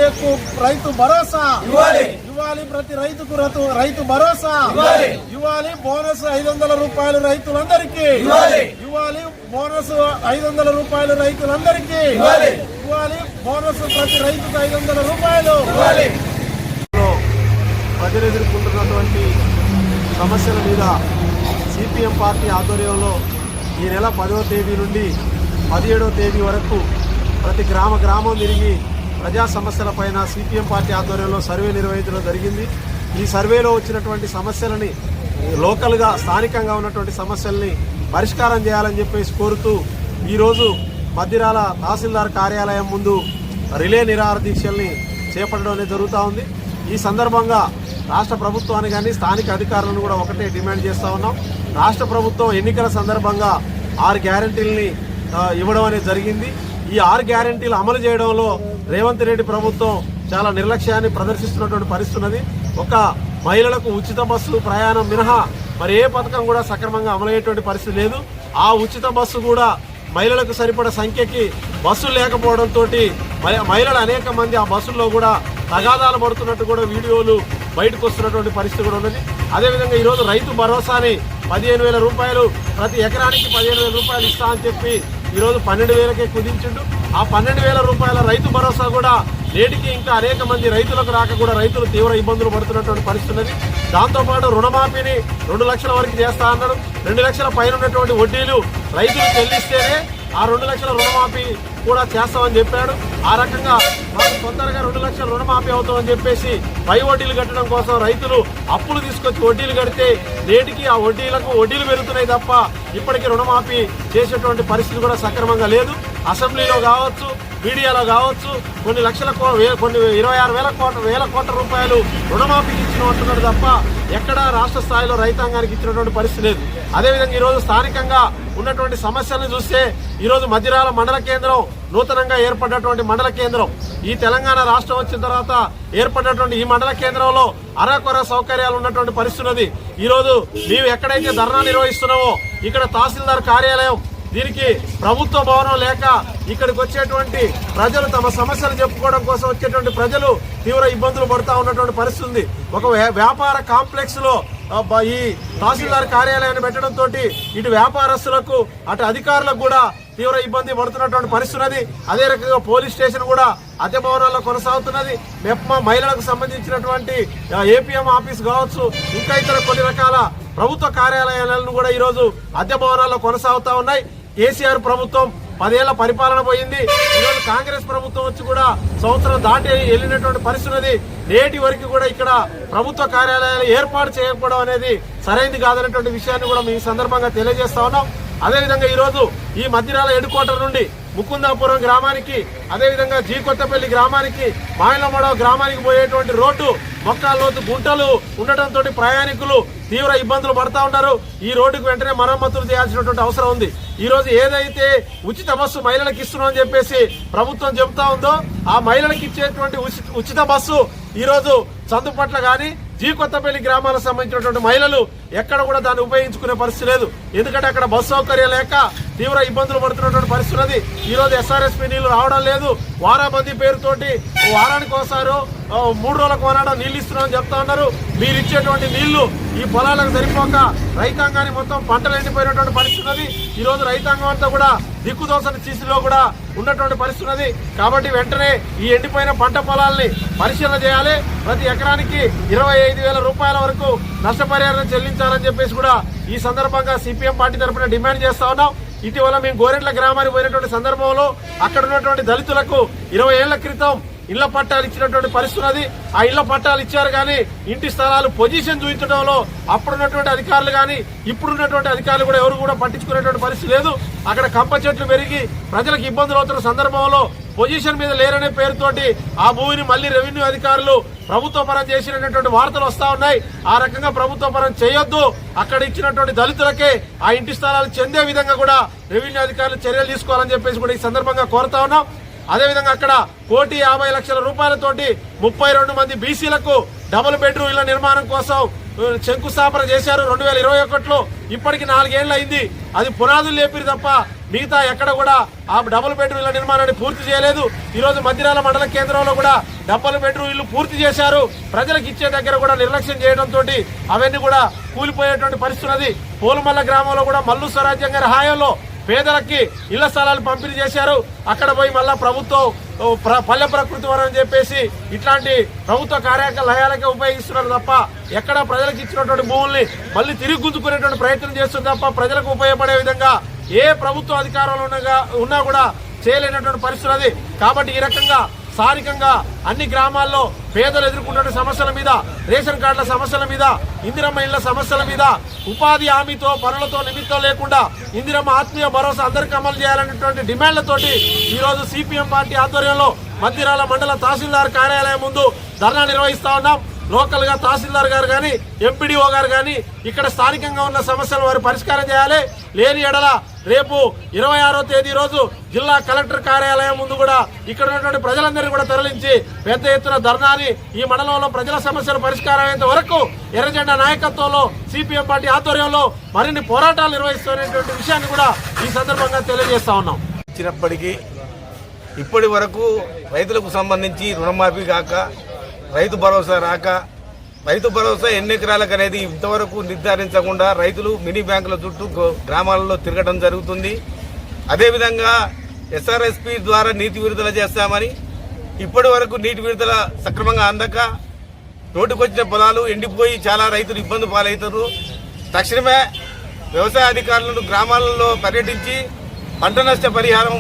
రైతులకు రైతు భరోసా ఇవ్వాలి, ప్రతి రైతుకు రైతు భరోసా ఇవ్వాలి, బోనస్ 500 రూపాయలు రైతులందరికీ ఇవ్వాలి, బోనస్ 500 రూపాయలు రైతులందరికీ ఇవ్వాలి, బోనస్ ప్రతి రైతుకు 500 రూపాయలు. ప్రజలు ఎదుర్కొంటున్నటువంటి సమస్యల మీద సిపిఎం పార్టీ ఆధ్వర్యంలో ఈ నెల 10వ తేదీ నుండి 17వ తేదీ వరకు ప్రతి గ్రామం తిరిగి ప్రజా సమస్యలపైన సిపిఎం పార్టీ ఆధ్వర్యంలో సర్వే నిర్వహించడం జరిగింది. ఈ సర్వేలో వచ్చినటువంటి సమస్యలని లోకల్గా స్థానికంగా ఉన్నటువంటి సమస్యల్ని పరిష్కారం చేయాలని చెప్పేసి కోరుతూ ఈరోజు మద్దిరాల తహసీల్దార్ కార్యాలయం ముందు రిలే నిరాహార దీక్షల్ని చేపట్టడం అనేది జరుగుతూ ఉంది. ఈ సందర్భంగా రాష్ట్ర ప్రభుత్వాన్ని కానీ స్థానిక అధికారులను కూడా ఒకటే డిమాండ్ చేస్తూ ఉన్నాం. రాష్ట్ర ప్రభుత్వం ఎన్నికల సందర్భంగా 6 గ్యారంటీలని ఇవ్వడం అనేది జరిగింది. ఈ 6 గ్యారంటీలు అమలు చేయడంలో రేవంత్ రెడ్డి ప్రభుత్వం చాలా నిర్లక్ష్యాన్ని ప్రదర్శిస్తున్నటువంటి పరిస్థితి ఉన్నది. ఒక మహిళలకు ఉచిత బస్సు ప్రయాణం మినహా మరి ఏ పథకం కూడా సక్రమంగా అమలయ్యేటువంటి పరిస్థితి లేదు. ఆ ఉచిత బస్సు కూడా మహిళలకు సరిపడ సంఖ్యకి బస్సులు లేకపోవడంతో మహిళలు అనేక మంది ఆ బస్సుల్లో కూడా తగాదాలు పడుతున్నట్టు కూడా వీడియోలు బయటకు వస్తున్నటువంటి పరిస్థితి కూడా ఉన్నది. అదేవిధంగా ఈరోజు రైతు భరోసాని 15,000 రూపాయలు ప్రతి ఎకరానికి 15,000 రూపాయలు ఇస్తా అని చెప్పి ఈరోజు 12,000కే కుదించిండు. ఆ 12,000 రూపాయల రైతు భరోసా కూడా నేటికి ఇంకా అనేక మంది రైతులకు రాక కూడా రైతులు తీవ్ర ఇబ్బందులు పడుతున్నటువంటి పరిస్థితి ఉన్నది. దాంతోపాటు రుణమాఫీని 2 లక్షల వరకు చేస్తా అన్నారు. 2 లక్షల పైన ఉన్నటువంటి వడ్డీలు రైతులు చెల్లిస్తేనే ఆ 2 లక్షల రుణమాఫీ కూడా చేస్తామని చెప్పాడు. ఆ రకంగా మాకు తొందరగా 2 లక్షల రుణమాఫీ అవుతామని చెప్పేసి పై వడ్డీలు కట్టడం కోసం రైతులు అప్పులు తీసుకొచ్చి వడ్డీలు కడితే నేటికి ఆ వడ్డీలు పెరుగుతున్నాయి తప్ప ఇప్పటికీ రుణమాఫీ చేసేటువంటి పరిస్థితి కూడా సక్రమంగా లేదు. అసెంబ్లీలో కావచ్చు, మీడియాలో కావచ్చు కొన్ని 26,000 కోట్ల రూపాయలు రుణమాఫీకి ఇచ్చినట్టున్నారు తప్ప ఎక్కడా రాష్ట్ర స్థాయిలో రైతాంగానికి ఇచ్చినటువంటి పరిస్థితి లేదు. అదేవిధంగా ఈరోజు స్థానికంగా ఉన్నటువంటి సమస్యలను చూస్తే ఈరోజు మద్దిరాల మండల కేంద్రం నూతనంగా ఏర్పడినటువంటి మండల కేంద్రం ఈ తెలంగాణ రాష్ట్రం వచ్చిన తర్వాత ఏర్పడినటువంటి ఈ మండల కేంద్రంలో అరకొర సౌకర్యాలు ఉన్నటువంటి పరిస్థితి ఉన్నది. ఈరోజు మేము ఎక్కడైతే ధర్నా నిర్వహిస్తున్నామో ఇక్కడ తహసీల్దార్ కార్యాలయం దీనికి ప్రభుత్వ భవనం లేక ఇక్కడికి వచ్చేటువంటి ప్రజలు తమ సమస్యలు చెప్పుకోవడం కోసం వచ్చేటువంటి ప్రజలు తీవ్ర ఇబ్బందులు పడుతూ ఉన్నటువంటి పరిస్థితి ఉంది. ఒక వ్యాపార కాంప్లెక్స్ లో ఈ తహసీల్దార్ కార్యాలయాన్ని పెట్టడంతో ఇటు వ్యాపారస్తులకు అటు అధికారులకు కూడా తీవ్ర ఇబ్బంది పడుతున్నటువంటి పరిస్థితి ఉన్నది. అదే రకంగా పోలీస్ స్టేషన్ కూడా అద్దె భవనాల్లో కొనసాగుతున్నది. మెప్మా మహిళలకు సంబంధించినటువంటి ఏపీఎం ఆఫీస్ కావచ్చు, ఇంకా ఇతర కొన్ని రకాల ప్రభుత్వ కార్యాలయాలను కూడా ఈరోజు అద్దె భవనాల్లో కొనసాగుతా ఉన్నాయి. కేసీఆర్ ప్రభుత్వం 10 ఏళ్ల పరిపాలన పోయింది. ఈరోజు కాంగ్రెస్ ప్రభుత్వం వచ్చి కూడా సంవత్సరం దాటి వెళ్ళినటువంటి పరిస్థితి నేటి వరకు కూడా ఇక్కడ ప్రభుత్వ కార్యాలయాలు ఏర్పాటు చేయకపోవడం అనేది సరైనది కాదనేటువంటి విషయాన్ని కూడా మీ సందర్భంగా తెలియజేస్తా ఉన్నాం. అదేవిధంగా ఈరోజు ఈ మద్దిరాల హెడ్ క్వార్టర్ నుండి ముకుందాపురం గ్రామానికి, అదేవిధంగా జీ కొత్తపల్లి గ్రామానికి, మాయలమడవ గ్రామానికి పోయేటువంటి రోడ్డు మొక్కల్లోతు గుంటలు ఉండటంతో ప్రయాణికులు తీవ్ర ఇబ్బందులు పడతా ఉన్నారు. ఈ రోడ్డుకు వెంటనే మరమ్మతులు చేయాల్సినటువంటి అవసరం ఉంది. ఈ రోజు ఏదైతే ఉచిత బస్సు మహిళలకు ఇస్తున్నామని చెప్పేసి ప్రభుత్వం చెబుతా ఉందో ఆ మహిళలకు ఇచ్చేటువంటి ఉచిత బస్సు ఈ రోజు చందుపట్ల గాని జీ కొత్తపల్లి గ్రామాలకు సంబంధించినటువంటి మహిళలు ఎక్కడ కూడా దాన్ని ఉపయోగించుకునే పరిస్థితి లేదు. ఎందుకంటే అక్కడ బస్సు సౌకర్యం లేక తీవ్ర ఇబ్బందులు పడుతున్నటువంటి పరిస్థితి ఉన్నది. ఈ రోజు ఎస్ఆర్ఎస్పీ నీళ్లు రావడం లేదు. వారాబందీ పేరుతోటి వారానికి ఒకసారి 3 రోజులకు కొనడం నీళ్లు ఇస్తున్నామని చెప్తా ఉన్నారు. మీరు ఇచ్చేటువంటి నీళ్లు ఈ పొలాలకు సరిపోక రైతాంగాన్ని మొత్తం పంటలు ఎండిపోయినటువంటి పరిస్థితి ఉన్నది. ఈ రోజు రైతాంగం అంతా కూడా దిక్కుదోసని స్థితిలో కూడా ఉన్నటువంటి పరిస్థితి ఉన్నది. కాబట్టి వెంటనే ఈ ఎండిపోయిన పంట పొలాల్ని పరిశీలన చేయాలి. ప్రతి ఎకరానికి 25,000 రూపాయల వరకు నష్టపరిహారం చెల్లించాలని చెప్పేసి కూడా ఈ సందర్భంగా సిపిఎం పార్టీ తరఫున డిమాండ్ చేస్తా ఉన్నాం. ఇటీవల మేము గోరెట్ల గ్రామానికి పోయినటువంటి సందర్భంలో అక్కడ ఉన్నటువంటి దళితులకు 20 ఏళ్ల క్రితం ఇళ్ల పట్టాలు ఇచ్చినటువంటి పరిస్థితి ఉన్నది. ఆ ఇళ్ల పట్టాలు ఇచ్చారు కానీ ఇంటి స్థలాలు పొజిషన్ చూపించడంలో అప్పుడున్నటువంటి అధికారులు కానీ ఇప్పుడున్నటువంటి అధికారులు కూడా ఎవరు కూడా పట్టించుకునేటువంటి పరిస్థితి లేదు. అక్కడ కంప చెట్లు పెరిగి ప్రజలకు ఇబ్బందులు అవుతున్న సందర్భంలో పొజిషన్ మీద లేరనే పేరుతోటి ఆ భూమిని మళ్లీ రెవెన్యూ అధికారులు ప్రభుత్వ పరం చేసినటువంటి వార్తలు వస్తా ఉన్నాయి. ఆ రకంగా ప్రభుత్వ పరం చేయొద్దు. అక్కడ ఇచ్చినటువంటి దళితులకే ఆ ఇంటి స్థలాలు చెందే విధంగా కూడా రెవెన్యూ అధికారులు చర్యలు తీసుకోవాలని చెప్పేసి కూడా ఈ సందర్భంగా కోరుతా ఉన్నాం. అదేవిధంగా అక్కడ 1,50,00,000 రూపాయలతోటి 32 మంది బీసీలకు డబుల్ బెడ్రూమ్ ఇళ్ల నిర్మాణం కోసం శంకుస్థాపన చేశారు 2021లో. ఇప్పటికి 4 ఏళ్లు అయింది. అది పునాదులు లేపిరు తప్ప మిగతా ఎక్కడ కూడా ఆ డబుల్ బెడ్రూమ్ ఇళ్ల నిర్మాణాన్ని పూర్తి చేయలేదు. ఈ రోజు మధ్యరాల మండల కేంద్రంలో కూడా డబుల్ బెడ్రూమ్ ఇల్లు పూర్తి చేశారు. ప్రజలకు ఇచ్చే దగ్గర కూడా నిర్లక్ష్యం చేయడంతో అవన్నీ కూడా కూలిపోయేటువంటి పరిస్థితి ఉన్నది. పోలుమల్ల గ్రామంలో కూడా మల్లు స్వరాజ్యం గారి హాయంలో పేదలకి ఇళ్ల స్థలాలు పంపిణీ చేశారు. అక్కడ పోయి మళ్ళా ప్రభుత్వం పల్లె ప్రకృతి వరం అని చెప్పేసి ఇట్లాంటి ప్రభుత్వ కార్యాలయాలకే ఉపయోగిస్తున్నారు తప్ప ఎక్కడ ప్రజలకు ఇచ్చినటువంటి భూముల్ని మళ్ళీ తిరిగి గుంజుకునేటువంటి ప్రయత్నం చేస్తుంది తప్ప ప్రజలకు ఉపయోగపడే విధంగా ఏ ప్రభుత్వ అధికారంలో ఉన్నా కూడా చేయలేనటువంటి పరిస్థితి అది. కాబట్టి ఈ రకంగా స్థానికంగా అన్ని గ్రామాల్లో పేదలు ఎదుర్కొంటున్న సమస్యల మీద, రేషన్ కార్డుల సమస్యల మీద, ఇందిరమ్మ ఇళ్ల సమస్యల మీద, ఉపాధి హామీతో పనులతో నిమిత్తం లేకుండా ఇందిరమ్మ ఆత్మీయ భరోసా అందరికీ అమలు చేయాలనేటువంటి డిమాండ్లతోటి ఈ రోజు సిపిఎం పార్టీ ఆధ్వర్యంలో మధ్యరాల మండల తహసీల్దార్ కార్యాలయం ముందు ధర్నా నిర్వహిస్తా ఉన్నాం. లోకల్ గా తహసీల్దార్ గారు గాని, ఎంపీడీఓ గారు గాని ఇక్కడ స్థానికంగా ఉన్న సమస్యలు వారు పరిష్కారం చేయాలి. లేని ఎడల రేపు 26వ తేదీ రోజు జిల్లా కలెక్టర్ కార్యాలయం ముందు కూడా ఇక్కడ ఉన్నటువంటి ప్రజలందరినీ కూడా తరలించి పెద్ద ఎత్తున ధర్నాని ఈ మండలంలో ప్రజల సమస్యలు పరిష్కారం అయ్యేంత వరకు ఎర్రజెండా నాయకత్వంలో సిపిఎం పార్టీ ఆధ్వర్యంలో మరిన్ని పోరాటాలు నిర్వహిస్తున్నటువంటి విషయాన్ని కూడా ఈ సందర్భంగా తెలియజేస్తా ఉన్నాం. ఇచ్చినప్పటికీ ఇప్పటి వరకు రైతులకు సంబంధించి రుణమాఫీ కాక, రైతు భరోసా రాక, రైతు భరోసా ఎన్ని ఎకరాలకు అనేది ఇంతవరకు నిర్ధారించకుండా రైతులు మినీ బ్యాంకుల చుట్టూ గ్రామాలలో తిరగడం జరుగుతుంది. అదేవిధంగా ఎస్ఆర్ఎస్పి ద్వారా నీటి విడుదల చేస్తామని ఇప్పటి వరకు నీటి విడుదల సక్రమంగా అందక నోటికొచ్చిన పొలాలు ఎండిపోయి చాలా రైతులు ఇబ్బంది పాలవుతారు. తక్షణమే వ్యవసాయ అధికారులను గ్రామాలలో పర్యటించి పంట నష్ట పరిహారం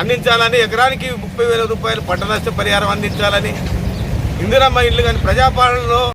అందించాలని, ఎకరానికి 30,000 రూపాయలు పంట నష్ట పరిహారం అందించాలని, ఇందిరమ్మ ఇల్లు కానీ ప్రజాపాలనలో